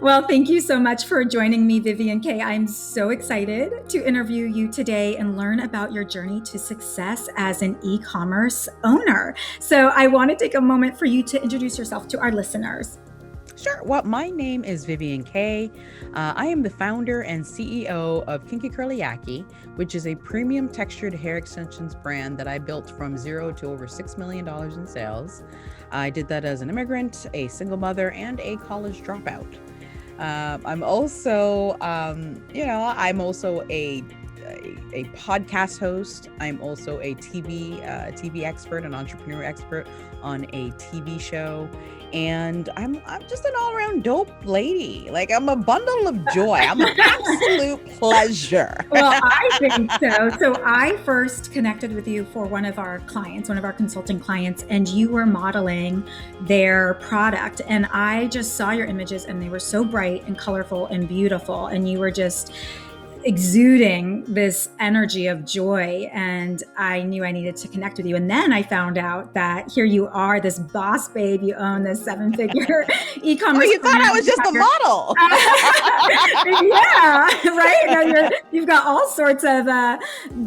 Well, thank you so much for joining me, Vivian Kaye. I'm so excited to interview you today and learn about your journey to success as an e-commerce owner. So I want to take a moment for you to introduce yourself to our listeners. Sure. Well, my name is Vivian Kaye. I am the founder and CEO of KinkyCurlyYaki, which is a premium textured hair extensions brand that I built from zero to over $6 million in sales. I did that as an immigrant, a single mother, and a college dropout. I'm also, I'm also a podcast host. I'm also a TV expert, an entrepreneur expert on a TV show, and I'm just an all around dope lady. Like I'm a bundle of joy. I'm an absolute pleasure. Well, I think so. So I first connected with you for one of our clients, one of our consulting clients, and you were modeling their product. And I just saw your images and they were so bright and colorful and beautiful. And you were just exuding this energy of joy, and I knew I needed to connect with you. And then I found out that here you are, this boss babe, you own this 7-figure e-commerce. Oh, you thought I was just a model. Yeah, right. No, you've got all sorts of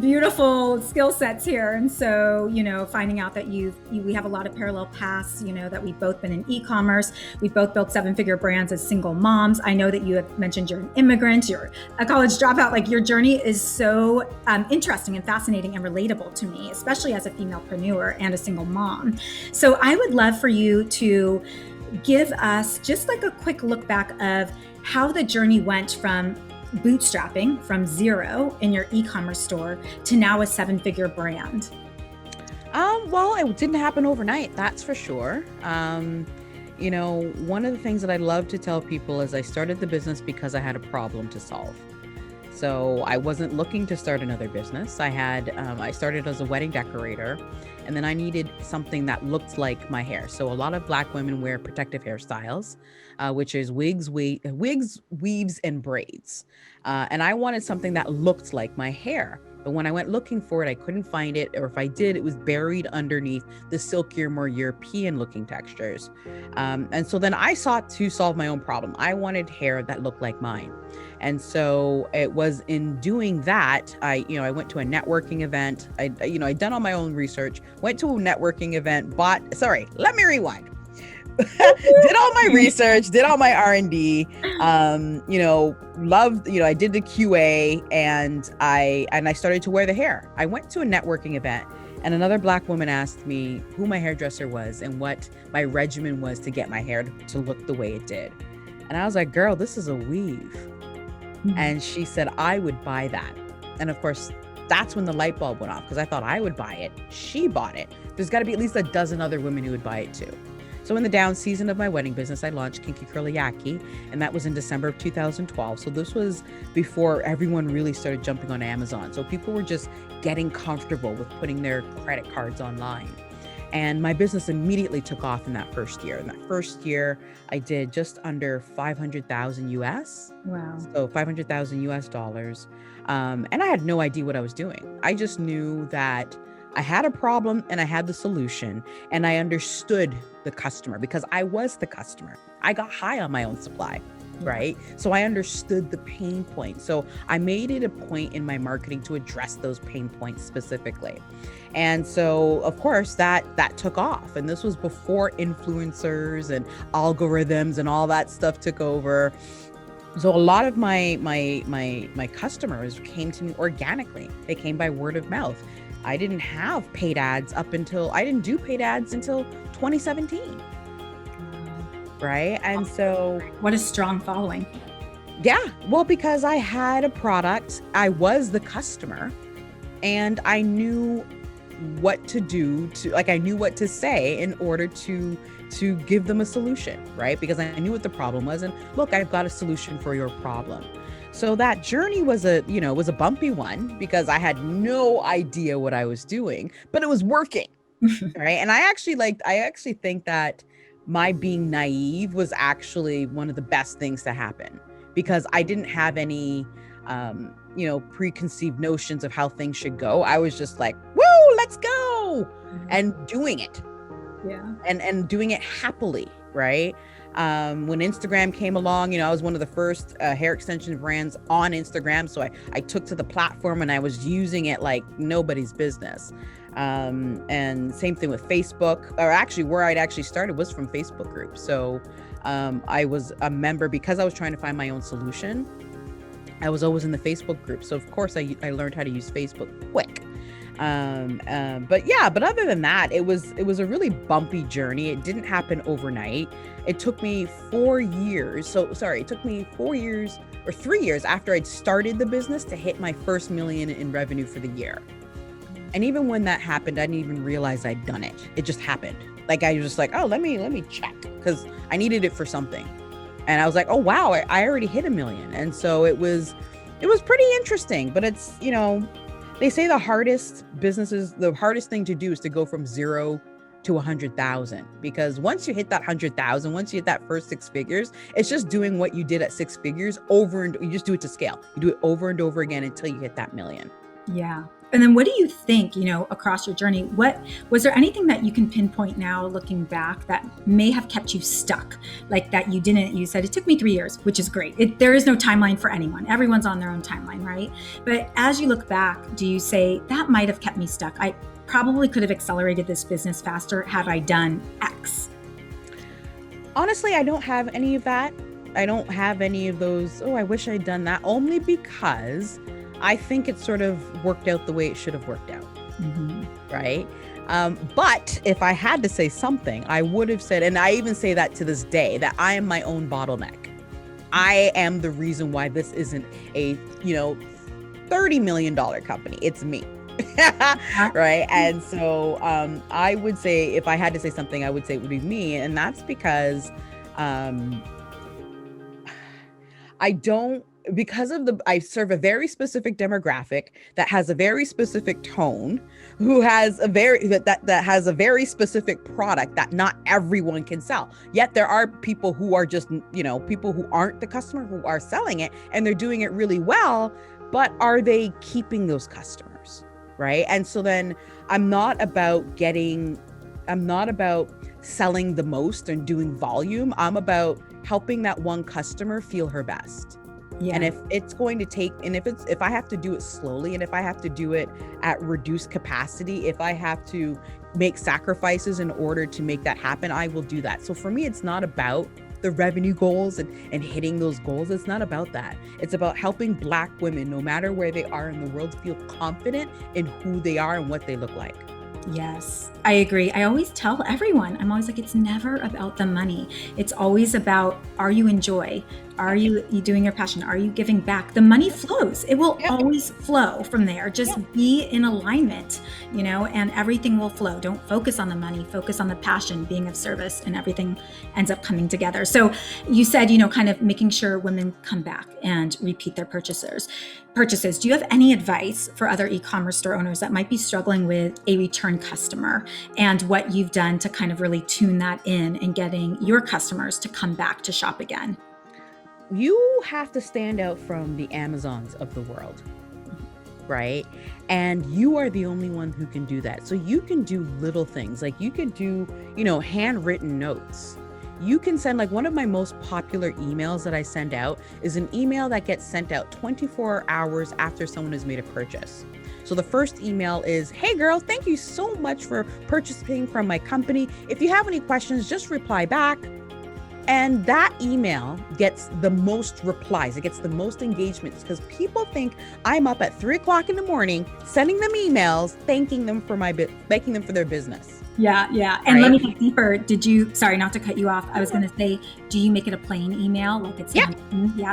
beautiful skill sets here, and so finding out that we have a lot of parallel paths. That we've both been in e-commerce, we've both built 7-figure brands as single moms. I know that you have mentioned you're an immigrant, you're a college dropout. Like your journey is so interesting and fascinating and relatable to me, especially as a femalepreneur and a single mom. So I would love for you to give us just like a quick look back of how the journey went from bootstrapping from zero in your e-commerce store to now a 7-figure brand. Well, it didn't happen overnight, that's for sure. One of the things that I love to tell people is I started the business because I had a problem to solve. So I wasn't looking to start another business. I started as a wedding decorator, and then I needed something that looked like my hair. So a lot of Black women wear protective hairstyles, which is wigs, weaves, and braids. And I wanted something that looked like my hair. But when I went looking for it, I couldn't find it. Or if I did, it was buried underneath the silkier, more European looking textures. And so then I sought to solve my own problem. I wanted hair that looked like mine. And so it was in doing that, I went to a networking event. I'd done all my own research, went to a networking event, let me rewind. Did all my research, did all my R&D, loved, I did the QA, and I started to wear the hair. I went to a networking event, and another Black woman asked me who my hairdresser was and what my regimen was to get my hair to look the way it did. And I was like, girl, this is a weave. Mm-hmm. And she said, I would buy that. And of course, that's when the light bulb went off, because I thought I would buy it. She bought it. There's got to be at least a dozen other women who would buy it too. So in the down season of my wedding business, I launched KinkyCurlyYaki, and that was in December of 2012. So this was before everyone really started jumping on Amazon. So people were just getting comfortable with putting their credit cards online. And my business immediately took off in that first year. In that first year, I did just under 500,000 US. Wow. So 500,000 US dollars. And I had no idea what I was doing. I just knew that I had a problem and I had the solution, and I understood the customer because I was the customer. I got high on my own supply, right? So I understood the pain points. So I made it a point in my marketing to address those pain points specifically. And so, of course, that took off. And this was before influencers and algorithms and all that stuff took over. So a lot of my customers came to me organically. They came by word of mouth. I didn't have paid ads I didn't do paid ads until 2017. Right? And so... What a strong following. Yeah. Well, because I had a product, I was the customer, and I knew what to do I knew what to say in order to give them a solution, right? Because I knew what the problem was. And look, I've got a solution for your problem. So that journey was a bumpy one because I had no idea what I was doing, but it was working. Right. And I actually think that my being naive was actually one of the best things to happen, because I didn't have any, preconceived notions of how things should go. I was just like, woo, let's go, and doing it. Yeah. and doing it happily, right? When Instagram came along, I was one of the first hair extension brands on Instagram. So I took to the platform and I was using it like nobody's business. And same thing with Facebook, or actually where I'd actually started was from Facebook groups. So I was a member because I was trying to find my own solution. I was always in the Facebook group. So of course I learned how to use Facebook quick. But other than that, it was a really bumpy journey. It didn't happen overnight. It took me 4 years. It took me 4 years or 3 years after I'd started the business to hit my first million in revenue for the year. And even when that happened, I didn't even realize I'd done it. It just happened. Like, I was just like, oh, let me check, because I needed it for something. And I was like, oh, wow, I already hit 1 million. And so it was pretty interesting, but it's, they say the hardest thing to do is to go from 0 to 100,000, because once you hit that 100,000, once you hit that first 6 figures, it's just doing what you did at 6 figures you just do it to scale. You do it over and over again until you hit that million. Yeah. And then what do you think, across your journey, was there anything that you can pinpoint now looking back that may have kept you stuck? Like that you said, it took me 3 years, which is great. There is no timeline for anyone. Everyone's on their own timeline, right? But as you look back, do you say that might have kept me stuck? I probably could have accelerated this business faster had I done X. Honestly, I don't have any of that. I don't have any of those, oh, I wish I'd done that, only because I think it sort of worked out the way it should have worked out. Mm-hmm. Right? But if I had to say something, I would have said, and I even say that to this day, that I am my own bottleneck. I am the reason why this isn't a, $30 million company. It's me. Right? And so I would say, if I had to say something, I would say it would be me. And that's because I serve a very specific demographic that has a very specific tone, who has that has a very specific product that not everyone can sell. Yet there are people who are just, people who aren't the customer who are selling it, and they're doing it really well, but are they keeping those customers? Right? And so then I'm not about selling the most and doing volume. I'm about helping that one customer feel her best. Yeah. And if it's going to take, and if I have to do it slowly, and if I have to do it at reduced capacity, if I have to make sacrifices in order to make that happen, I will do that. So for me, it's not about the revenue goals and hitting those goals. It's not about that. It's about helping Black women, no matter where they are in the world, feel confident in who they are and what they look like. Yes, I agree. I always tell everyone, I'm always like, it's never about the money. It's always about, are you in joy? Are you doing your passion? Are you giving back? The money flows. It will always flow from there. Just be in alignment, and everything will flow. Don't focus on the money, focus on the passion, being of service, and everything ends up coming together. So you said, kind of making sure women come back and repeat their purchases. Do you have any advice for other e-commerce store owners that might be struggling with a return customer, and what you've done to kind of really tune that in and getting your customers to come back to shop again? You have to stand out from the Amazons of the world, right? And you are the only one who can do that. So you can do little things, like you can do, handwritten notes. You can send, like, one of my most popular emails that I send out is an email that gets sent out 24 hours after someone has made a purchase. So the first email is, hey girl, thank you so much for purchasing from my company. If you have any questions, just reply back. And that email gets the most replies. It gets the most engagements, because people think I'm up at 3 o'clock in the morning sending them emails, thanking them for their business. Yeah. And Let me get deeper. Sorry, not to cut you off. I was going to say, do you make it a plain email? Like it's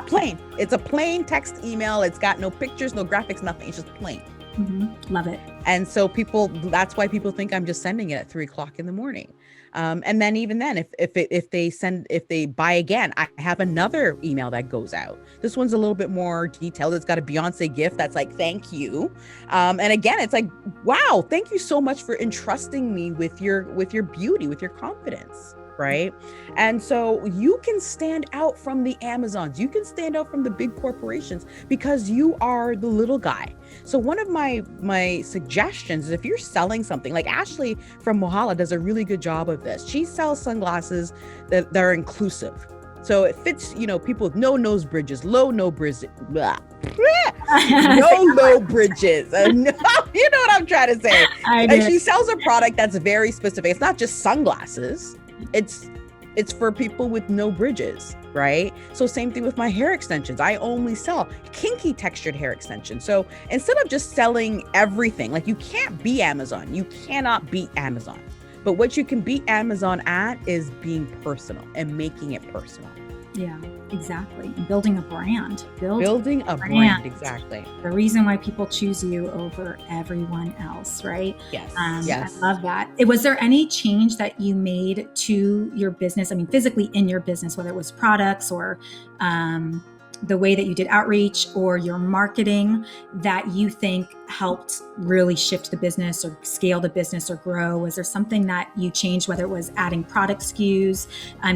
plain. It's a plain text email. It's got no pictures, no graphics, nothing. It's just plain. Mm-hmm. Love it. And so that's why people think I'm just sending it at 3 o'clock in the morning. And then even then, if they buy again, I have another email that goes out. This one's a little bit more detailed. It's got a Beyonce gift that's like, thank you. And again, it's like, wow, thank you so much for entrusting me with your beauty, with your confidence. right? And so you can stand out from the Amazons, you can stand out from the big corporations because you are the little guy. So one of my suggestions is, if you're selling something, like Ashley from Mohala does a really good job of this. She sells sunglasses that are inclusive. So it fits, people with no nose bridges, no bridges, no low bridges. No, you know what I'm trying to say. And she sells a product that's very specific. It's not just sunglasses. It's for people with no bridges, right? So same thing with my hair extensions. I only sell kinky textured hair extensions. So instead of just selling everything, like, you can't be Amazon. You cannot beat Amazon. But what you can beat Amazon at is being personal and making it personal. Yeah, exactly. And building a brand. Building a brand, exactly. The reason why people choose you over everyone else, right? Yes. I love that. Was there any change that you made to your business? I mean, physically in your business, whether it was products or the way that you did outreach or your marketing, that you think helped really shift the business or scale the business or grow? Was there something that you changed, whether it was adding product SKUs,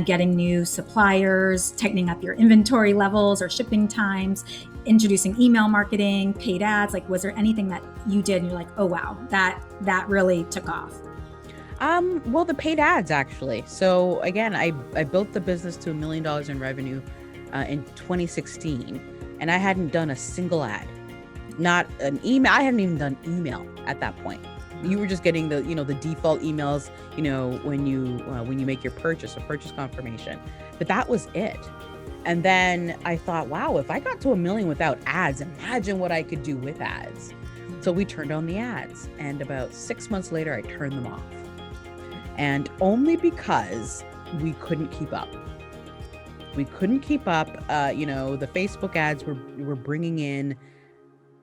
getting new suppliers, tightening up your inventory levels or shipping times, introducing email marketing, paid ads? Like, was there anything that you did and you're like, oh wow, that really took off? Well, the paid ads, actually. So again, I built the business to $1 million in revenue in 2016, and I hadn't done a single ad, not an email. I hadn't even done email at that point. You were just getting the default emails, when you make your purchase, a purchase confirmation, but that was it. And then I thought, wow, if I got to $1 million without ads, imagine what I could do with ads. So we turned on the ads, and about 6 months later, I turned them off, and only because we couldn't keep up. We couldn't keep up. The Facebook ads were bringing in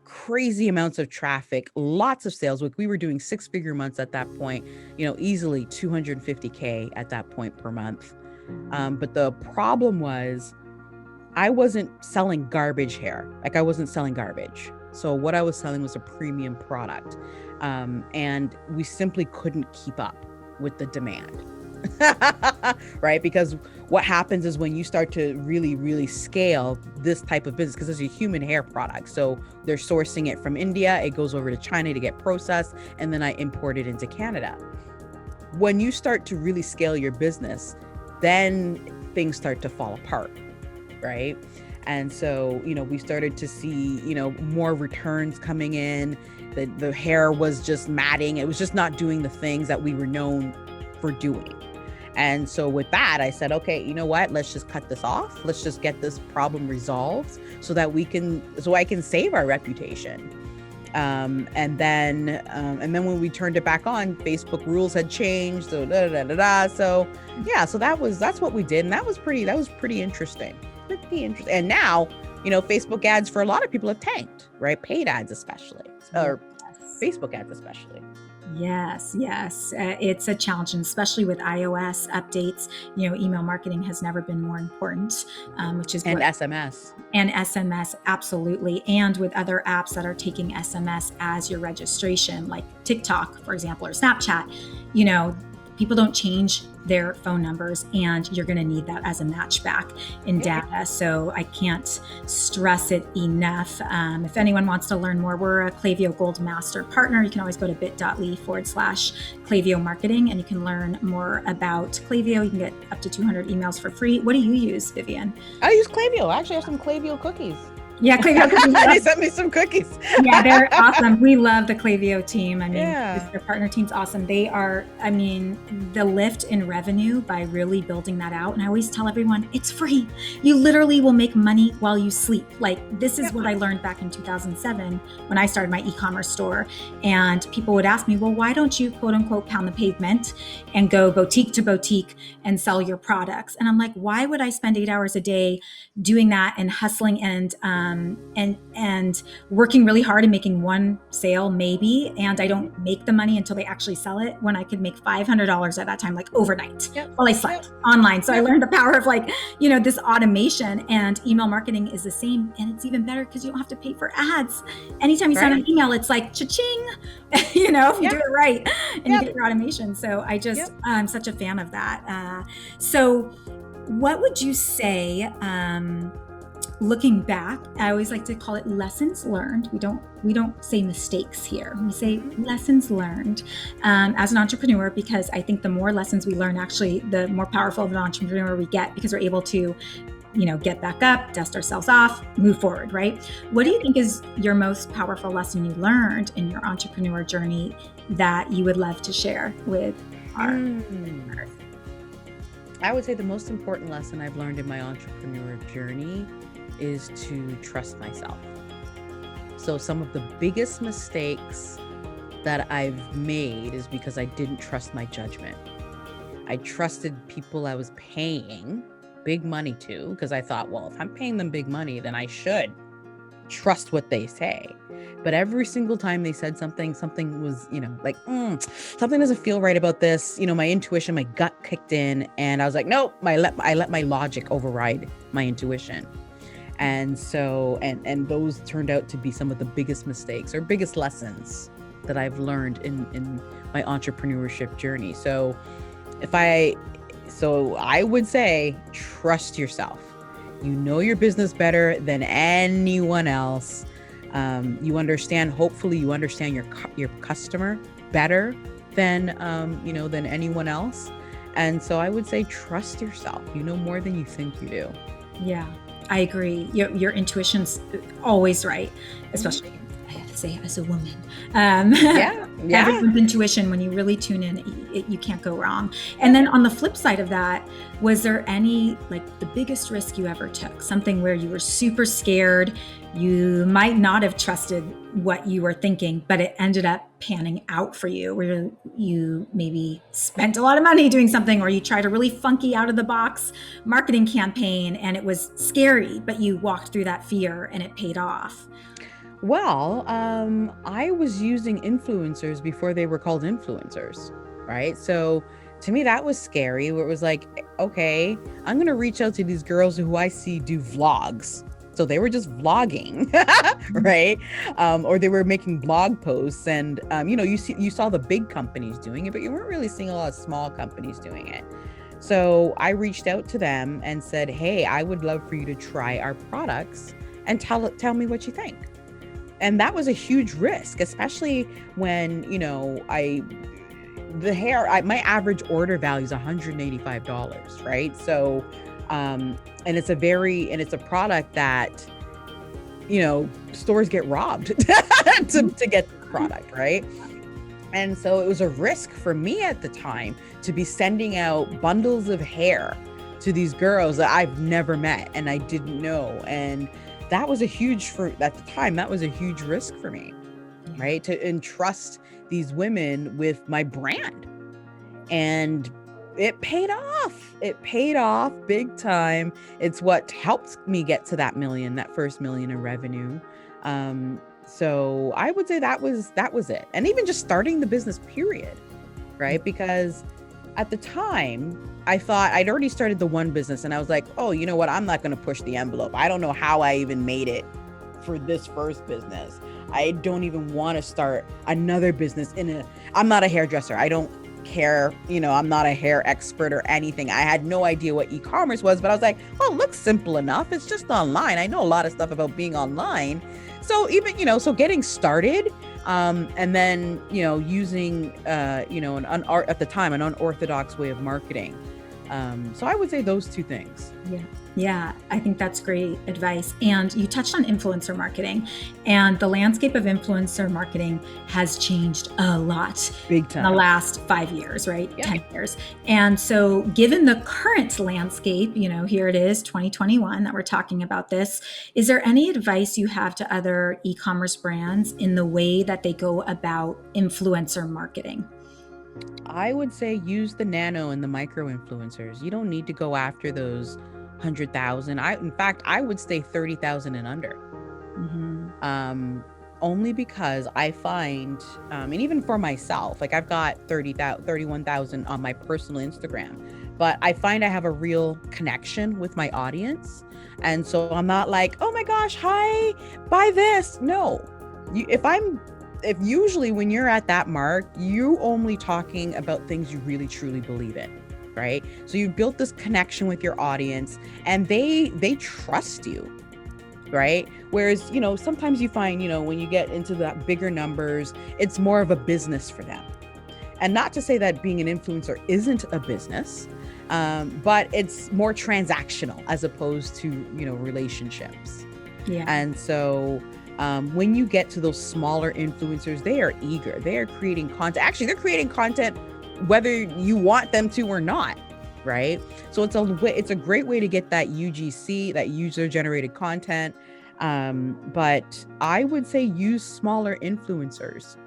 crazy amounts of traffic, lots of sales. We were doing 6-figure months at that point, easily 250K at that point per month. But the problem was, I wasn't selling garbage hair. Like, I wasn't selling garbage. So what I was selling was a premium product. And we simply couldn't keep up with the demand. Right? Because what happens is, when you start to really, really scale this type of business, because it's a human hair product, so they're sourcing it from India, it goes over to China to get processed, and then I import it into Canada. When you start to really scale your business, then things start to fall apart, right? And so, we started to see, more returns coming in. The hair was just matting. It was just not doing the things that we were known for doing. And so with that, I said, okay, you know what? Let's just cut this off. Let's just get this problem resolved so that I can save our reputation. And then when we turned it back on, Facebook rules had changed. So So yeah, so that's what we did, and that was pretty interesting. Pretty interesting. And now, Facebook ads for a lot of people have tanked, right? Paid ads especially, or Facebook ads especially. Yes. It's a challenge, and especially with iOS updates, email marketing has never been more important, which is SMS. And SMS, absolutely. And with other apps that are taking SMS as your registration, like TikTok, for example, or Snapchat, people don't change their phone numbers, and you're going to need that as a matchback in data. So I can't stress it enough. If anyone wants to learn more, we're a Klaviyo Gold Master partner. You can always go to bit.ly/Klaviyo Marketing, and you can learn more about Klaviyo. You can get up to 200 emails for free. What do you use, Vivian? I use Klaviyo. I actually have some Klaviyo cookies. Yeah, Klaviyo cookies. They sent me some cookies. Yeah, they're awesome. We love the Klaviyo team. I mean, their partner team's awesome. They are, the lift in revenue by really building that out. And I always tell everyone, it's free. You literally will make money while you sleep. Like, this is what I learned back in 2007 when I started my e-commerce store. And people would ask me, well, why don't you, quote unquote, pound the pavement and go boutique to boutique and sell your products? And I'm like, why would I spend 8 hours a day doing that and hustling and and working really hard and making one sale maybe, and I don't make the money until they actually sell it, when I could make $500 at that time, like overnight, while I slept online. So I learned the power of like, this automation, and email marketing is the same, and it's even better because you don't have to pay for ads. Anytime you send an email, it's like cha-ching, if you do it right, and you get your automation. So I'm such a fan of that. So what would you say, looking back, I always like to call it lessons learned. We don't say mistakes here. We say lessons learned as an entrepreneur, because I think the more lessons we learn, actually, the more powerful of an entrepreneur we get, because we're able to, get back up, dust ourselves off, move forward, right? What do you think is your most powerful lesson you learned in your entrepreneur journey that you would love to share with our listeners? I would say the most important lesson I've learned in my entrepreneur journey is to trust myself. So some of the biggest mistakes that I've made is because I didn't trust my judgment. I trusted people I was paying big money to, because I thought, well, if I'm paying them big money, then I should trust what they say. But every single time they said something was, like, something doesn't feel right about this. My intuition, my gut kicked in, and I was like, nope, I let my logic override my intuition. And so, and those turned out to be some of the biggest mistakes or biggest lessons that I've learned in my entrepreneurship journey. So I would say, trust yourself. You know your business better than anyone else. Hopefully you understand your customer better than anyone else. And so I would say, trust yourself. You know more than you think you do. Yeah, I agree. Your intuition's always right, especially, I have to say, as a woman. Everyone's intuition, when you really tune in, you can't go wrong. And then on the flip side of that, was there any, like, the biggest risk you ever took? Something where you were super scared, you might not have trusted what you were thinking, but it ended up panning out for you, where you maybe spent a lot of money doing something, or you tried a really funky, out of the box marketing campaign and it was scary, but you walked through that fear and it paid off? Well, I was using influencers before they were called influencers, right? So to me, that was scary, where it was like, okay, I'm going to reach out to these girls who I see do vlogs. So they were just vlogging, right? Or they were making blog posts, and, you saw the big companies doing it, but you weren't really seeing a lot of small companies doing it. So I reached out to them and said, hey, I would love for you to try our products and tell me what you think. And that was a huge risk, especially when, my average order value is $185, right? So, and it's a product that, stores get robbed to get the product, right? And so it was a risk for me at the time to be sending out bundles of hair to these girls that I've never met and I didn't know. And that was at the time, that was a huge risk for me, right? To entrust these women with my brand. And it paid off. It paid off big time. It's what helped me get to that first million in revenue. So I would say that was it. And even just starting the business, period, right? Because at the time, I thought I'd already started the one business and I was like, oh, you know what? I'm not going to push the envelope. I don't know how I even made it for this first business. I don't even want to start another business I'm not a hairdresser. I don't care. I'm not a hair expert or anything. I had no idea what e-commerce was, but I was like, well, it looks simple enough. It's just online. I know a lot of stuff about being online. So even, so getting started, and then, using, at the time, an unorthodox way of marketing. So I would say those two things. Yeah, I think that's great advice. And you touched on influencer marketing, and the landscape of influencer marketing has changed a lot big time in the last 5 years, right? 10 years. And so given the current landscape, here it is, 2021, that we're talking about this, is there any advice you have to other e-commerce brands in the way that they go about influencer marketing? I would say use the nano and the micro influencers. You don't need to go after those 100,000. In fact, I would say 30,000 and under. Only because I find, and even for myself, like I've got 31,000 on my personal Instagram, but I find I have a real connection with my audience. And so I'm not like, oh my gosh, hi, buy this. No, if usually when you're at that mark, you only talking about things you really truly believe in. Right. So you built this connection with your audience and they trust you. Right. Whereas, sometimes you find, when you get into the bigger numbers, it's more of a business for them. And not to say that being an influencer isn't a business, but it's more transactional as opposed to, relationships. Yeah. And so when you get to those smaller influencers, they are eager. They are creating content. Actually, they're creating content whether you want them to or not, right? So it's a great way to get that UGC, that user generated content. But I would say use smaller influencers.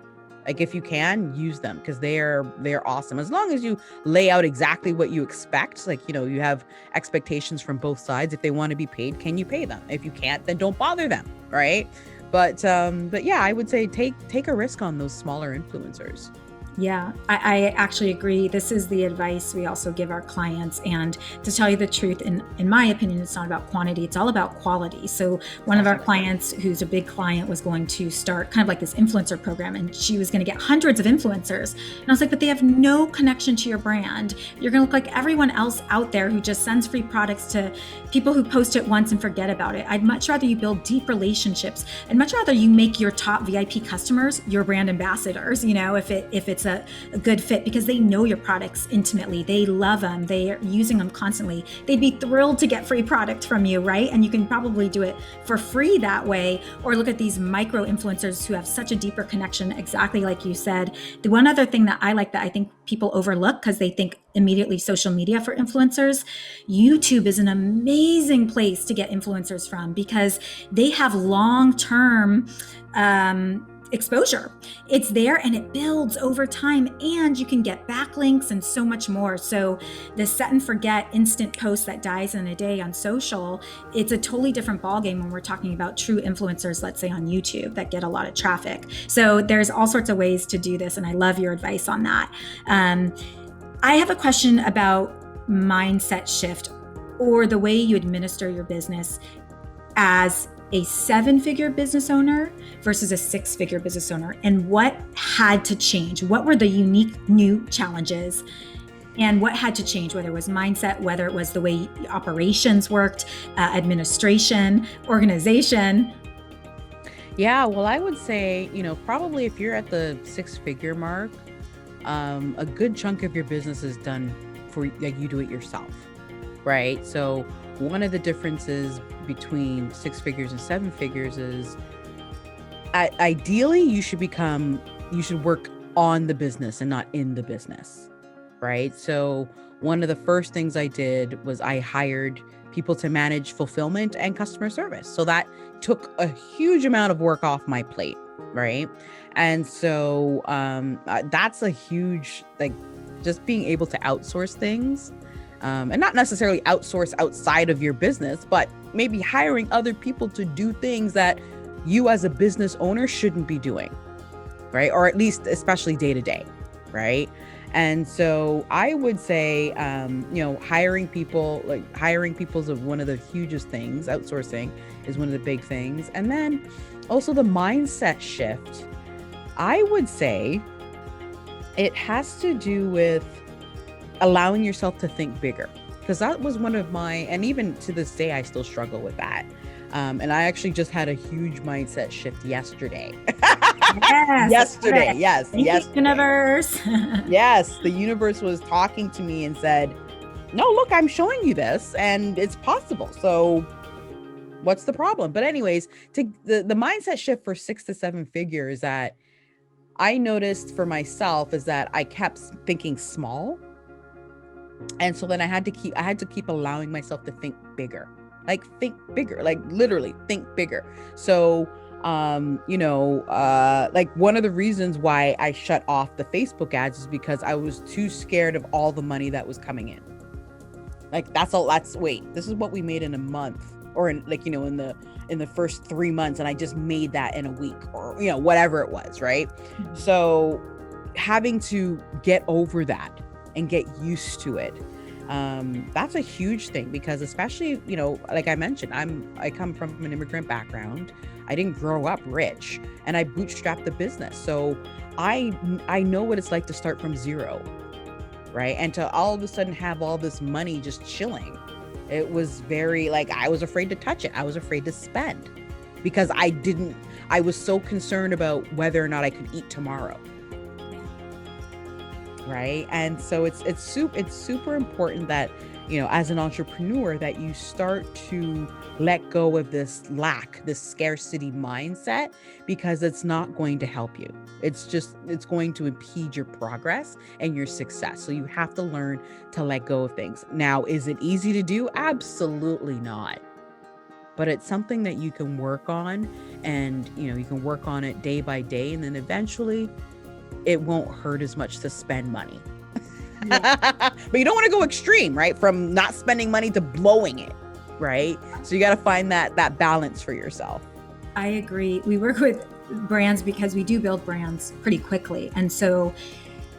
Like if you can, use them because they're awesome. As long as you lay out exactly what you expect, like, you have expectations from both sides. If they want to be paid, can you pay them? If you can't, then don't bother them, right? But yeah, I would say take a risk on those smaller influencers. Yeah, I actually agree. This is the advice we also give our clients. And to tell you the truth, in my opinion, it's not about quantity, it's all about quality. So one of our clients, who's a big client, was going to start kind of like this influencer program, and she was going to get hundreds of influencers. And I was like, but they have no connection to your brand. You're going to look like everyone else out there who just sends free products to people who post it once and forget about it. I'd much rather you build deep relationships. I'd much rather you make your top VIP customers your brand ambassadors, if it's a good fit, because they know your products intimately. They love them. They are using them constantly. They'd be thrilled to get free product from you, right? And you can probably do it for free that way. Or look at these micro influencers who have such a deeper connection, exactly like you said. The one other thing that I like that I think people overlook because they think immediately social media for influencers, YouTube is an amazing place to get influencers from because they have long-term exposure. It's there and it builds over time, and you can get backlinks and so much more. So the set and forget instant post that dies in a day on social, it's a totally different ballgame when we're talking about true influencers, let's say on YouTube, that get a lot of traffic. So there's all sorts of ways to do this, and I love your advice on that. I have a question about mindset shift or the way you administer your business as a 7-figure business owner versus a 6-figure business owner, and what had to change? What were the unique new challenges and what had to change, whether it was mindset, whether it was the way operations worked, administration, organization? Yeah, well, I would say, probably if you're at the 6-figure mark, a good chunk of your business is done for, like, you do it yourself, right? So one of the differences between 6 figures and 7 figures is ideally you should work on the business and not in the business, right? So one of the first things I did was I hired people to manage fulfillment and customer service. So that took a huge amount of work off my plate, right? And so that's a huge, just being able to outsource things. And not necessarily outsource outside of your business, but maybe hiring other people to do things that you as a business owner shouldn't be doing, right? Or at least, especially day to day, right? And so I would say, hiring people is one of the hugest things. Outsourcing is one of the big things. And then also the mindset shift, I would say it has to do with allowing yourself to think bigger, because that was one of my, and even to this day, I still struggle with that. And I actually just had a huge mindset shift yesterday. Yes, yesterday. Yes. Yes. Universe. Yes. The universe was talking to me and said, no, look, I'm showing you this and it's possible. So what's the problem? But anyways, the mindset shift for 6 to 7 figures that I noticed for myself is that I kept thinking small. And so then I had to keep allowing myself to think bigger, like literally think bigger. So, like one of the reasons why I shut off the Facebook ads is because I was too scared of all the money that was coming in. Like, this is what we made in a month. or in like, in the first 3 months, and I just made that in a week, or, whatever it was. Right. Mm-hmm. So having to get over that and get used to it, that's a huge thing, because especially, like I mentioned, I come from an immigrant background. I didn't grow up rich, and I bootstrapped the business. So I know what it's like to start from zero, right? And to all of a sudden have all this money just chilling. It was very, like, I was afraid to touch it. I was afraid to spend, because I was so concerned about whether or not I could eat tomorrow. Right. And so it's super important that, as an entrepreneur, that you start to let go of this scarcity mindset, because it's not going to help you. It's going to impede your progress and your success. So you have to learn to let go of things. Now, is it easy to do? Absolutely not. But it's something that you can work on, and, you can work on it day by day. And then eventually it won't hurt as much to spend money. Yeah. But you don't want to go extreme, right? From not spending money to blowing it, right? So you got to find that balance for yourself. I agree. We work with brands because we do build brands pretty quickly. And so,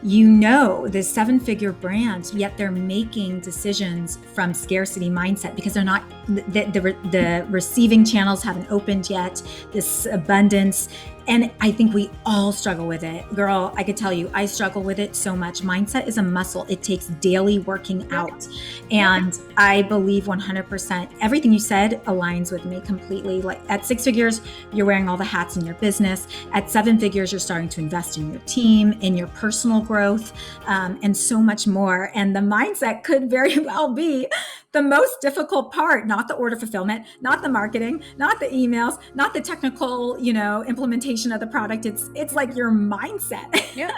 the 7-figure brands, yet they're making decisions from scarcity mindset, because they're not, the receiving channels haven't opened yet, this abundance. And I think we all struggle with it. Girl, I could tell you, I struggle with it so much. Mindset is a muscle. It takes daily working out. And I believe 100%, everything you said aligns with me completely. Like, at 6 figures, you're wearing all the hats in your business. At 7 figures, you're starting to invest in your team, in your personal growth, and so much more. And the mindset could very well be the most difficult part, not the order fulfillment, not the marketing, not the emails, not the technical, implementation of the product. It's like your mindset. Yeah.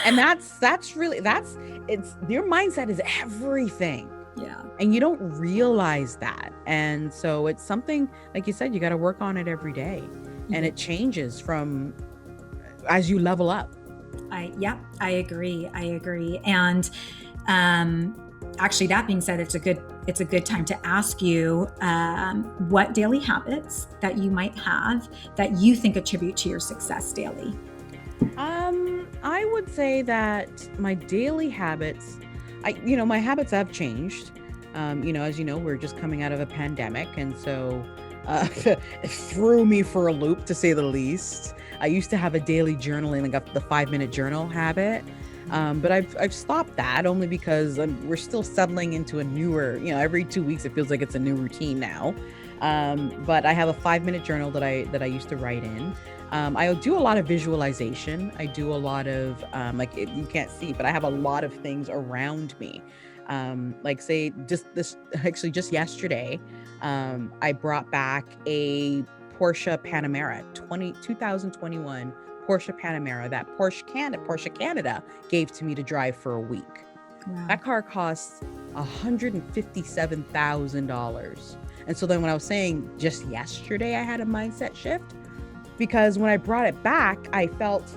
And that's your mindset is everything. Yeah. And you don't realize that. And so it's something, like you said, you got to work on it every day. And it changes as you level up. I agree. And, actually, that being said, it's a good time to ask you what daily habits that you might have that you think attribute to your success daily. I would say that my daily habits, my habits have changed. As you know, we're just coming out of a pandemic, and so it threw me for a loop, to say the least. I used to have a daily journaling, like the 5-minute journal habit. But I've stopped that, only because we're still settling into a newer, every 2 weeks, it feels like it's a new routine now. But I have a 5-minute journal that I used to write in. I do a lot of visualization. I do a lot of, you can't see, but I have a lot of things around me. Say just yesterday, I brought back a Porsche Panamera 2021 Porsche Panamera that Porsche Canada gave to me to drive for a week. Wow. That car costs $157,000. And so then when I was saying just yesterday, I had a mindset shift, because when I brought it back, I felt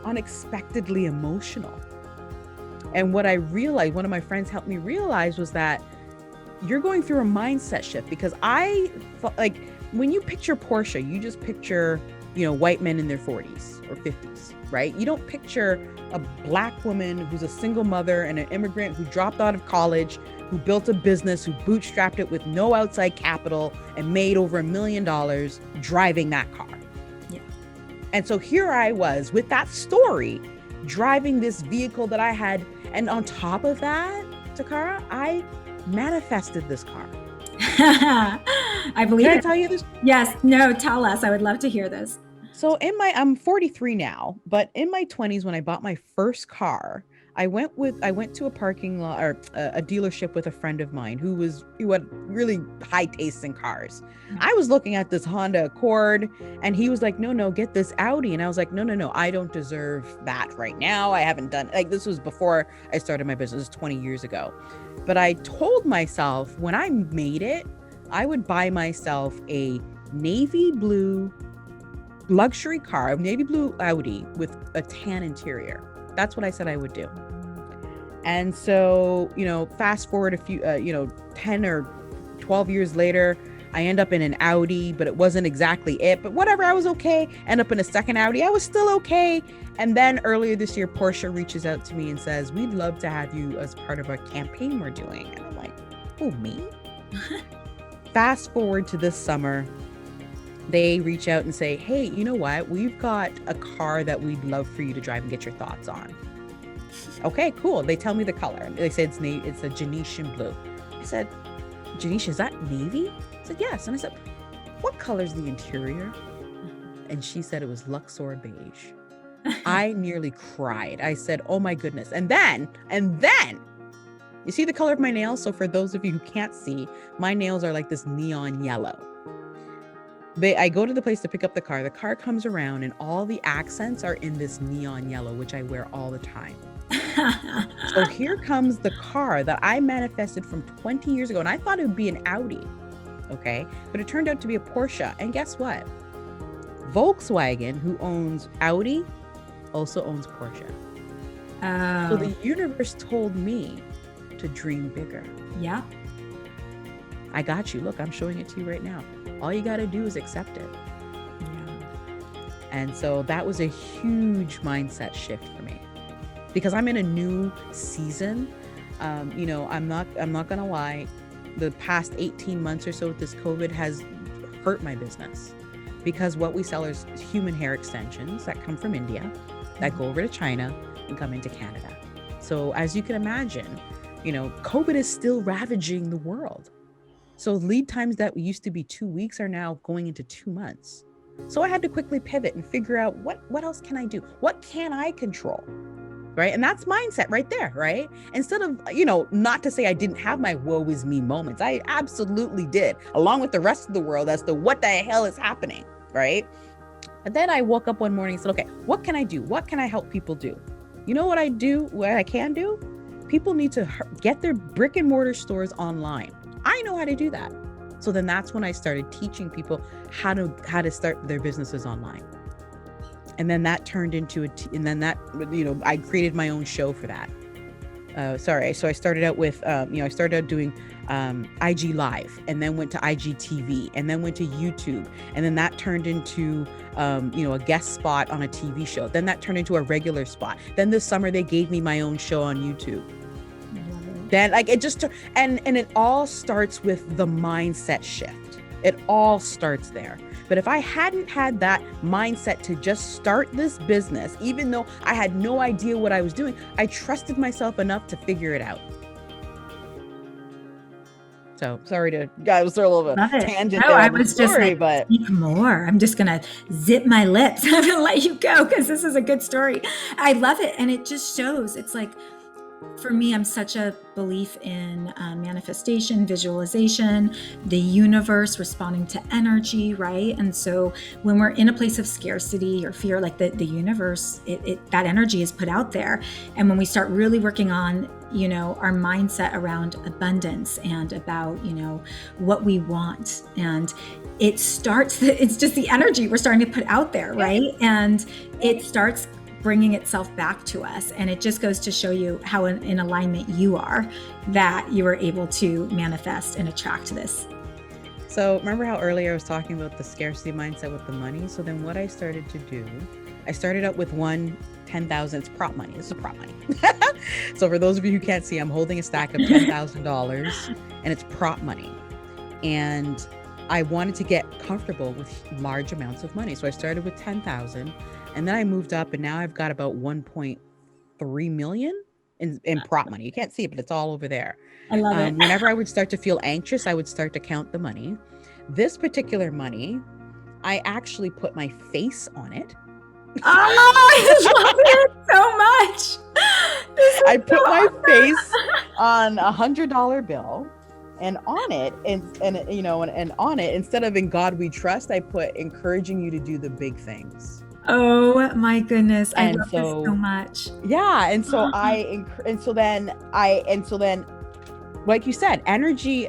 unexpectedly emotional. And what I realized, one of my friends helped me realize, was that you're going through a mindset shift, because I felt like when you picture Porsche, you just picture, white men in their 40s or 50s, right? You don't picture a Black woman who's a single mother and an immigrant who dropped out of college, who built a business, who bootstrapped it with no outside capital and made over $1 million driving that car. Yeah. And so here I was with that story, driving this vehicle that I had. And on top of that, Toccara, I manifested this car. I believe. Can I tell you this? Yes. No, tell us. I would love to hear this. So I'm 43 now, but in my 20s, when I bought my first car, I went to a parking lot, or a dealership, with a friend of mine who had really high taste in cars. Mm-hmm. I was looking at this Honda Accord, and he was like, no, get this Audi. And I was like, no, I don't deserve that right now. I haven't done, this was before I started my business 20 years ago. But I told myself, when I made it, I would buy myself a navy blue luxury car, a navy blue Audi with a tan interior. That's what I said I would do. And so, fast forward a few, 10 or 12 years later, I end up in an Audi, but it wasn't exactly it, but whatever, I was okay. End up in a second Audi, I was still okay. And then earlier this year, Porsche reaches out to me and says, we'd love to have you as part of a campaign we're doing. And I'm like, oh, me? Fast forward to this summer, they reach out and say, hey, you know what? We've got a car that we'd love for you to drive and get your thoughts on. Okay, cool. They tell me the color. They said it's a Genetian blue. I said, Janisha, is that navy? I said, yes. And I said, what color's the interior? And she said it was Luxor beige. I nearly cried. I said, oh my goodness. And then, you see the color of my nails? So for those of you who can't see, my nails are like this neon yellow. I go to the place to pick up the car. The car comes around and all the accents are in this neon yellow, which I wear all the time. So here comes the car that I manifested from 20 years ago. And I thought it would be an Audi. Okay. But it turned out to be a Porsche. And guess what? Volkswagen, who owns Audi, also owns Porsche. Oh. So the universe told me to dream bigger. Yeah. I got you. Look, I'm showing it to you right now. All you got to do is accept it. Yeah. And so that was a huge mindset shift for me. Because I'm in a new season. I'm not gonna lie, the past 18 months or so with this COVID has hurt my business, because what we sell is human hair extensions that come from India, that go over to China and come into Canada. So as you can imagine, COVID is still ravaging the world. So lead times that used to be 2 weeks are now going into 2 months. So I had to quickly pivot and figure out what else can I do? What can I control? Right. And that's mindset right there. Right. Instead of, not to say I didn't have my woe is me moments. I absolutely did, along with the rest of the world, as to what the hell is happening. Right. And then I woke up one morning and said, okay, what can I do? What can I help people do? You know what I do? What I can do? People need to get their brick and mortar stores online. I know how to do that. So then that's when I started teaching people how to start their businesses online. And then that turned into I created my own show for that. So I started out with, I started out doing IG Live, and then went to IGTV, and then went to YouTube. And then that turned into, a guest spot on a TV show. Then that turned into a regular spot. Then this summer they gave me my own show on YouTube. Then and it all starts with the mindset shift. It all starts there. But if I hadn't had that mindset to just start this business, even though I had no idea what I was doing, I trusted myself enough to figure it out. So sorry I was a little bit tangent there. I was just but speak more. I'm just going to zip my lips. I'm going to let you go because this is a good story. I love it. And it just shows, it's like, for me, I'm such a belief in manifestation, visualization, the universe responding to energy, right? And so when we're in a place of scarcity or fear, like the universe, that energy is put out there. And when we start really working on, our mindset around abundance and about, what we want, and it's just the energy we're starting to put out there, right? And it starts bringing itself back to us. And it just goes to show you how in alignment you are, that you are able to manifest and attract this. So remember how earlier I was talking about the scarcity mindset with the money? So then what I started to do, I started out with 10,000, it's prop money. This is prop money. So for those of you who can't see, I'm holding a stack of $10,000 and it's prop money. And I wanted to get comfortable with large amounts of money. So I started with 10,000. And then I moved up, and now I've got about 1.3 million in prop money. You can't see it, but it's all over there. I love it. Whenever I would start to feel anxious, I would start to count the money. This particular money, I actually put my face on it. Oh, I love it so much. I put my face on $100 bill. And on it, and on it, instead of "In God We Trust," I put "Encouraging you to do the big things." Oh my goodness. I love this so much. Yeah. And so then like you said, energy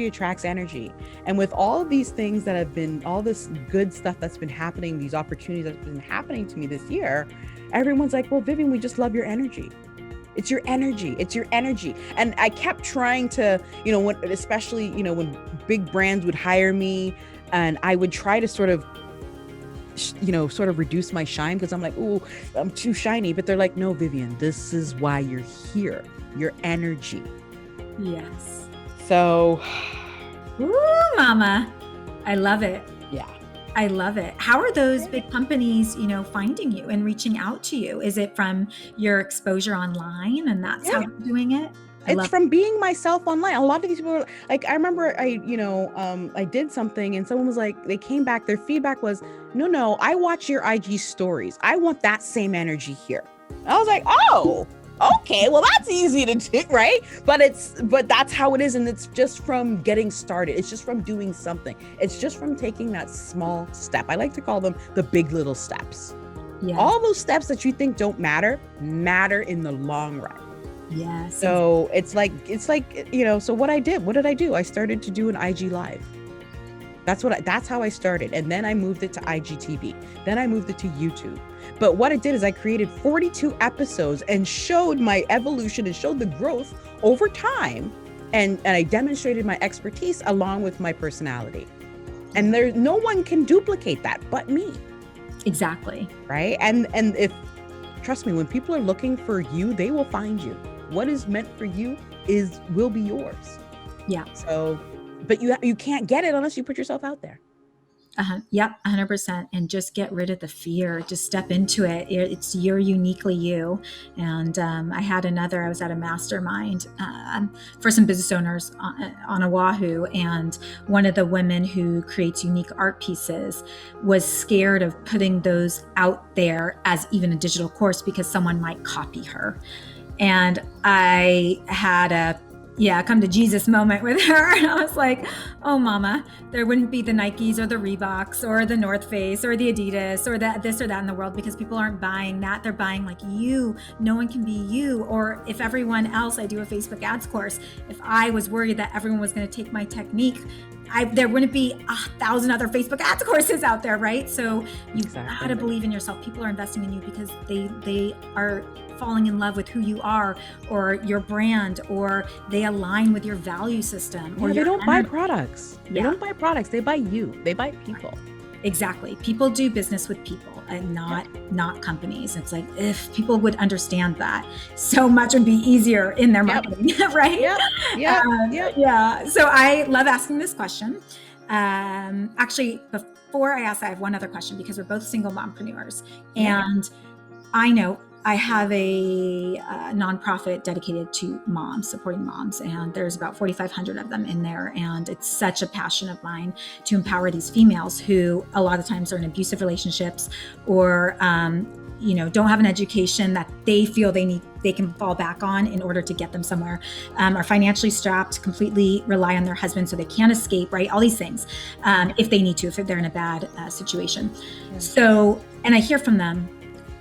attracts energy. And with all of these things that have been, all this good stuff that's been happening, these opportunities that's been happening to me this year, everyone's like, well, Vivian, we just love your energy. It's your energy. It's your energy. And I kept trying to, especially, when big brands would hire me, and I would try to sort of reduce my shine, because I'm like, oh, I'm too shiny. But they're like, no, Vivian, this is why you're here. Your energy. Yes. So. Ooh, mama. I love it. Yeah. I love it. How are those big companies, finding you and reaching out to you? Is it from your exposure online and that's how you're doing it? It's from being myself online. A lot of these people are like, I remember I did something and someone was like, they came back, their feedback was, no, I watch your IG stories. I want that same energy here. I was like, oh, okay, well, that's easy to do, right? But that's how it is. And it's just from getting started. It's just from doing something. It's just from taking that small step. I like to call them the big little steps. Yeah. All those steps that you think don't matter in the long run. Yes. So it's like, so what did I do? I started to do an IG live. That's how I started. And then I moved it to IGTV. Then I moved it to YouTube. But what I did is I created 42 episodes and showed my evolution and showed the growth over time. And I demonstrated my expertise along with my personality. And no one can duplicate that but me. Exactly. Right. And trust me, when people are looking for you, they will find you. What is meant for you will be yours. Yeah. So, but you can't get it unless you put yourself out there. Yep, 100%. And just get rid of the fear. Just step into it. You're uniquely you. And I was at a mastermind for some business owners on Oahu. And one of the women who creates unique art pieces was scared of putting those out there as even a digital course because someone might copy her. And I had a come to Jesus moment with her. And I was like, oh, mama, there wouldn't be the Nikes or the Reeboks or the North Face or the Adidas or this or that in the world because people aren't buying that. They're buying like you. No one can be you. Or if everyone else, I do a Facebook ads course. If I was worried that everyone was going to take my technique, there wouldn't be 1,000 other Facebook ads courses out there, right? So you've got to believe in yourself. People are investing in you because they are falling in love with who you are or your brand, or they align with your value system. Or they don't buy products. They don't buy products. They buy you. They buy people. Exactly. People do business with people and not companies. It's like, if people would understand that, so much would be easier in their marketing, right? Yeah. So I love asking this question. Actually, before I ask, I have one other question because we're both single mompreneurs. And I know I have a nonprofit dedicated to moms, supporting moms, and there's about 4,500 of them in there. And it's such a passion of mine to empower these females who a lot of times are in abusive relationships or, don't have an education that they feel they can fall back on in order to get them somewhere, are financially strapped, completely rely on their husband so they can't escape, right? All these things, if they need to, if they're in a bad situation. Yeah. So, and I hear from them,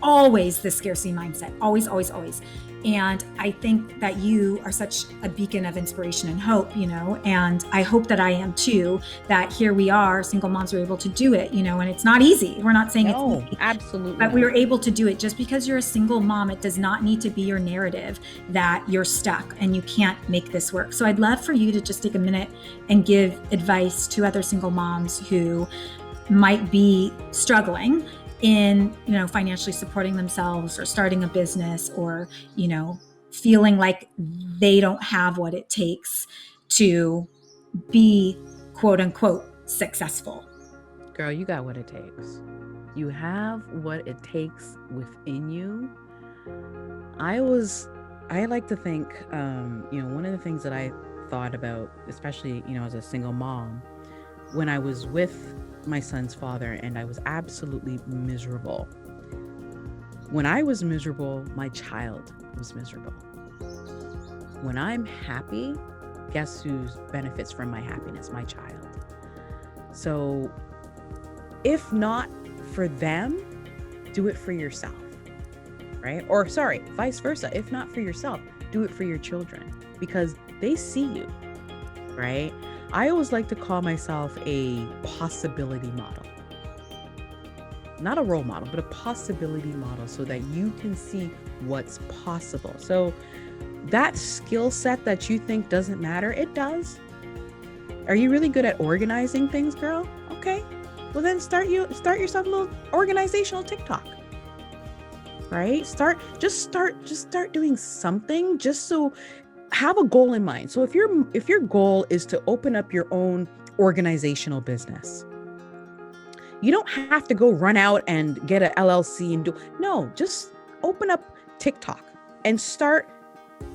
always the scarcity mindset, always. And I think that you are such a beacon of inspiration and hope, and I hope that I am too, that here we are, single moms are able to do it, and it's not easy. We're not saying it's easy. Absolutely. But we were able to do it. Just because you're a single mom, it does not need to be your narrative that you're stuck and you can't make this work. So I'd love for you to just take a minute and give advice to other single moms who might be struggling in, financially supporting themselves or starting a business or, feeling like they don't have what it takes to be quote unquote successful. Girl, you got what it takes. You have what it takes within you. I like to think, one of the things that I thought about, especially, as a single mom, when I was with my son's father and I was absolutely miserable. When I was miserable, my child was miserable. When I'm happy, guess who benefits from my happiness? My child. So if not for them, do it for yourself, right? Or vice versa. If not for yourself, do it for your children because they see you, right? I always like to call myself a possibility model. not a role model, but a possibility model so that you can see what's possible. So that skill set that you think doesn't matter, it does. Are you really good at organizing things, girl? Okay. Well, then start yourself a little organizational TikTok. Right? Start doing something, just so have a goal in mind. So if your goal is to open up your own organizational business, you don't have to go run out and get an LLC and no, just open up TikTok and start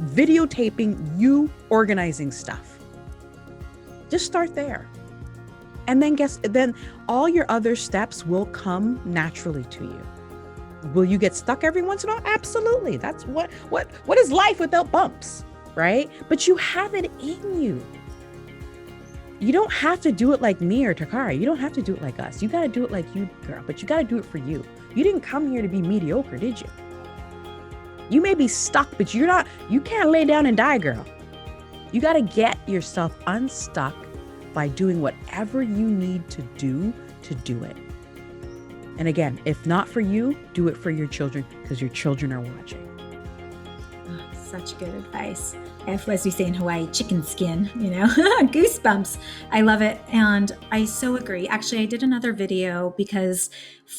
videotaping you organizing stuff. Just start there. And then all your other steps will come naturally to you. Will you get stuck every once in a while? Absolutely. That's what is life without bumps, right? But you have it in you. You don't have to do it like me or Toccara. You don't have to do it like us. You got to do it like you, girl, but you got to do it for you. You didn't come here to be mediocre, did you? You may be stuck, but you can't lay down and die, girl. You got to get yourself unstuck by doing whatever you need to do it. And again, if not for you, do it for your children, because your children are watching. Oh, such good advice. As we say in Hawaii, chicken skin, goosebumps. I love it. And I so agree. Actually, I did another video because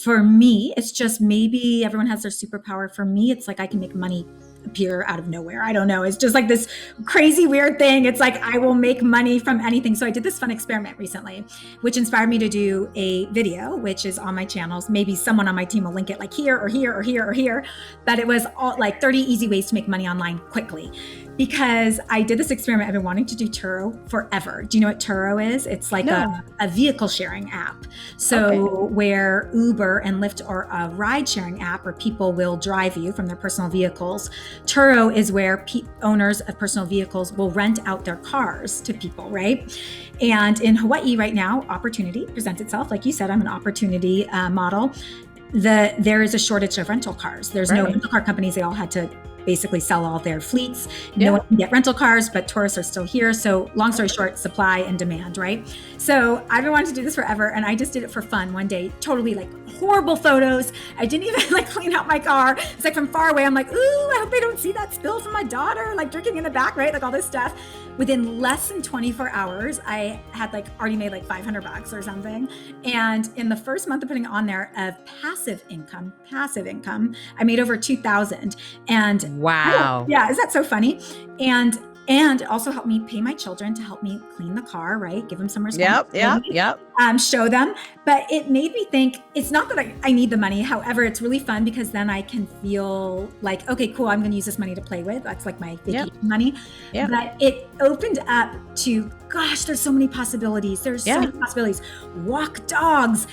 for me, it's just, maybe everyone has their superpower. For me, it's like I can make money appear out of nowhere. I don't know. It's just like this crazy, weird thing. It's like I will make money from anything. So I did this fun experiment recently, which inspired me to do a video, which is on my channels. Maybe someone on my team will link it, like here or here or here or here. But it was all like 30 easy ways to make money online quickly. Because I did this experiment. I've been wanting to do Turo forever. Do you know what Turo is? It's like a vehicle sharing app. So where Uber and Lyft are a ride sharing app where people will drive you from their personal vehicles, Turo is where owners of personal vehicles will rent out their cars to people, right? And in Hawaii right now, opportunity presents itself. Like you said, I'm an opportunity model. There is a shortage of rental cars. There's no rental car companies. They all had to basically sell all their fleets. No one can get rental cars, but tourists are still here. So long story short, supply and demand, right? So I've been wanting to do this forever, and I just did it for fun one day. Totally like horrible photos. I didn't even like clean out my car. It's like from far away, I'm like, ooh, I hope they don't see that spill from my daughter, like drinking in the back, right? Like all this stuff. Within less than 24 hours, I had like already made like $500 or something. And in the first month of putting it on there of passive income, I made over 2,000. And wow. Yeah, is that so funny? And also helped me pay my children to help me clean the car, right? Give them some responsibility. Yep. Show them. But it made me think, it's not that I need the money. However, it's really fun because then I can feel like, okay, cool, I'm going to use this money to play with. That's like my vacation money. Yep. But it opened up to, gosh, there's so many possibilities. There's so many possibilities. Walk dogs,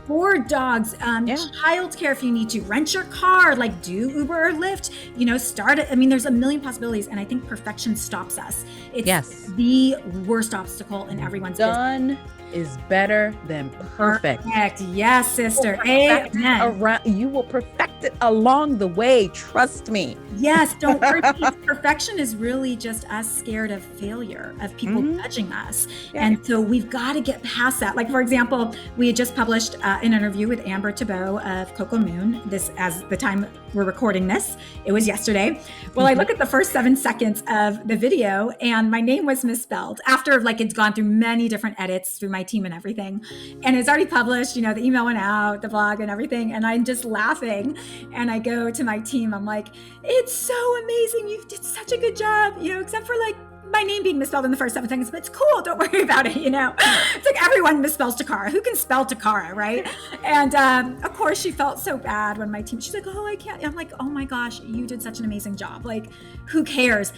board dogs, childcare if you need to, rent your car, like do Uber or Lyft, start it. I mean, there's a million possibilities. And I think perfection stops us. It's the worst obstacle in everyone's business. Is better than perfect. Yes, sister. Amen. You will perfect it along the way. Trust me. Yes, don't worry. Perfection is really just us scared of failure, of people judging us. And so we've got to get past that. Like, for example, we had just published an interview with Amber Thibault of Coco Moon. This, as the time we're recording this, it was yesterday. Well, I look at the first 7 seconds of the video and my name was misspelled after like it's gone through many different edits through my team and everything. And it's already published, the email went out, the blog and everything. And I'm just laughing. And I go to my team, I'm like, it's so amazing. You did such a good job, except for like my name being misspelled in the first 7 seconds, but it's cool. Don't worry about it. It's like everyone misspells Toccara. Who can spell Toccara, right? And of course she felt so bad when my team, she's like, oh, I can't. I'm like, oh my gosh, you did such an amazing job. Like, who cares?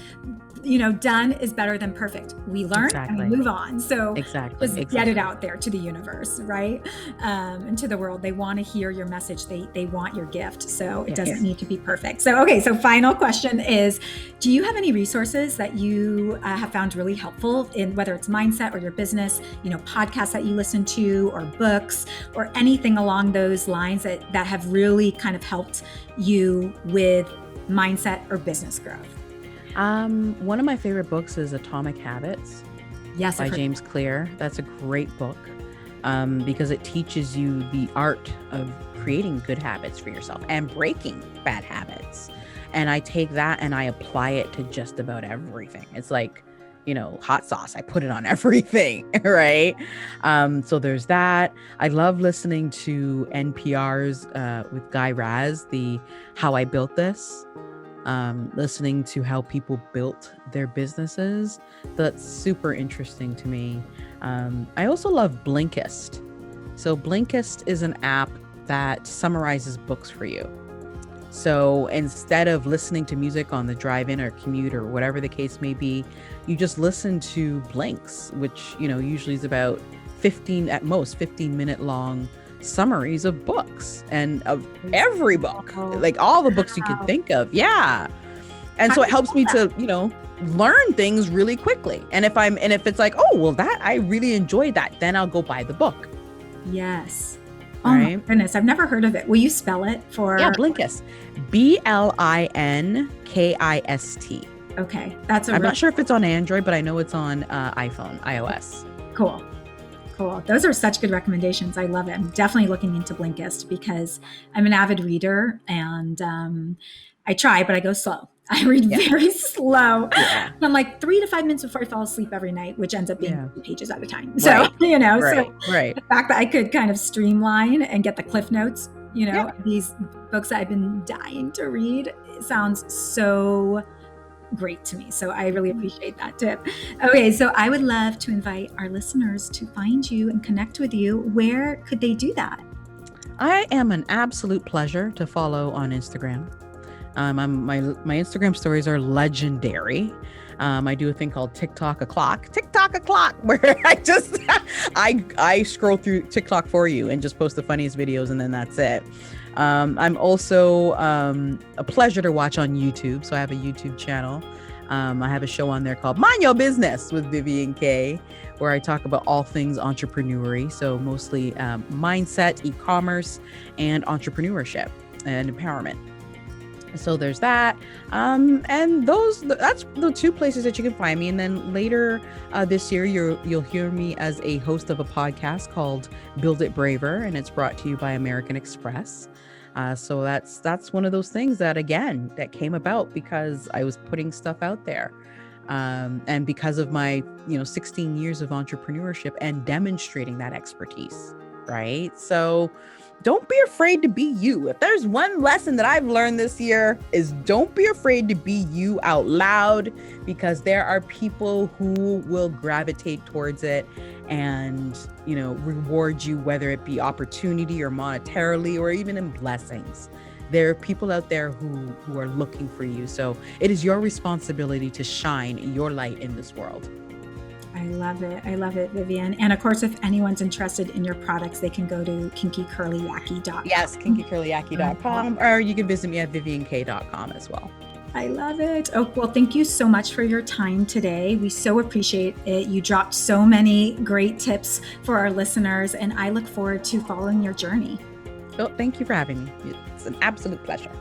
Done is better than perfect. We learn and we move on. So just get it out there to the universe, right? And to the world. They want to hear your message. They want your gift. So it doesn't need to be perfect. So, okay. So final question is, do you have any resources that you have found really helpful in whether it's mindset or your business, podcasts that you listen to or books or anything along those lines that have really kind of helped you with mindset or business growth? One of my favorite books is Atomic Habits by James Clear. That's a great book. because it teaches you the art of creating good habits for yourself and breaking bad habits. And I take that and I apply it to just about everything. It's like, hot sauce. I put it on everything, right? So there's that. I love listening to NPR's with Guy Raz, the How I Built This, listening to how people built their businesses. That's super interesting to me. I also love Blinkist. So Blinkist is an app that summarizes books for you. So instead of listening to music on the drive-in or commute or whatever the case may be, you just listen to blinks, which, usually is about 15 minute long summaries of books and of every book, like all the books you could think of. Yeah. And so it helps me to, learn things really quickly. And if it's like, oh, well, that I really enjoyed that, then I'll go buy the book. Yes. Oh my goodness, I've never heard of it. Will you spell it for? Yeah, Blinkist. Blinkist. Okay, I'm not sure if it's on Android, but I know it's on iOS. Cool. Those are such good recommendations. I love it. I'm definitely looking into Blinkist because I'm an avid reader and I try, but I go slow. I read very slow. Yeah. I'm like 3 to 5 minutes before I fall asleep every night, which ends up being 3 pages at a time. So, the fact that I could kind of streamline and get the cliff notes, these books that I've been dying to read, sounds so great to me. So I really appreciate that tip. Okay. So I would love to invite our listeners to find you and connect with you. Where could they do that? I am an absolute pleasure to follow on Instagram. My Instagram stories are legendary. I do a thing called TikTok o'clock, where I scroll through TikTok for you and just post the funniest videos, and then that's it. I'm also a pleasure to watch on YouTube. So I have a YouTube channel. I have a show on there called Mind Your Business with Vivian Kaye, where I talk about all things entrepreneurial. So mostly mindset, e-commerce, and entrepreneurship and empowerment. So there's that. And that's the 2 places that you can find me. And then later this year, you'll hear me as a host of a podcast called Build It Braver, and it's brought to you by American Express. So that's one of those things that came about because I was putting stuff out there. And because of my, 16 years of entrepreneurship and demonstrating that expertise, right? So don't be afraid to be you. If there's one lesson that I've learned this year is don't be afraid to be you out loud, because there are people who will gravitate towards it and, reward you, whether it be opportunity or monetarily or even in blessings. There are people out there who are looking for you. So it is your responsibility to shine your light in this world. I love it, Vivian. And of course, if anyone's interested in your products, they can go to KinkyCurlyYaki.com. Yes, KinkyCurlyYaki.com, or you can visit me at VivianKaye.com as well. I love it. Oh, well, thank you so much for your time today. We so appreciate it. You dropped so many great tips for our listeners, and I look forward to following your journey. Oh, thank you for having me. It's an absolute pleasure.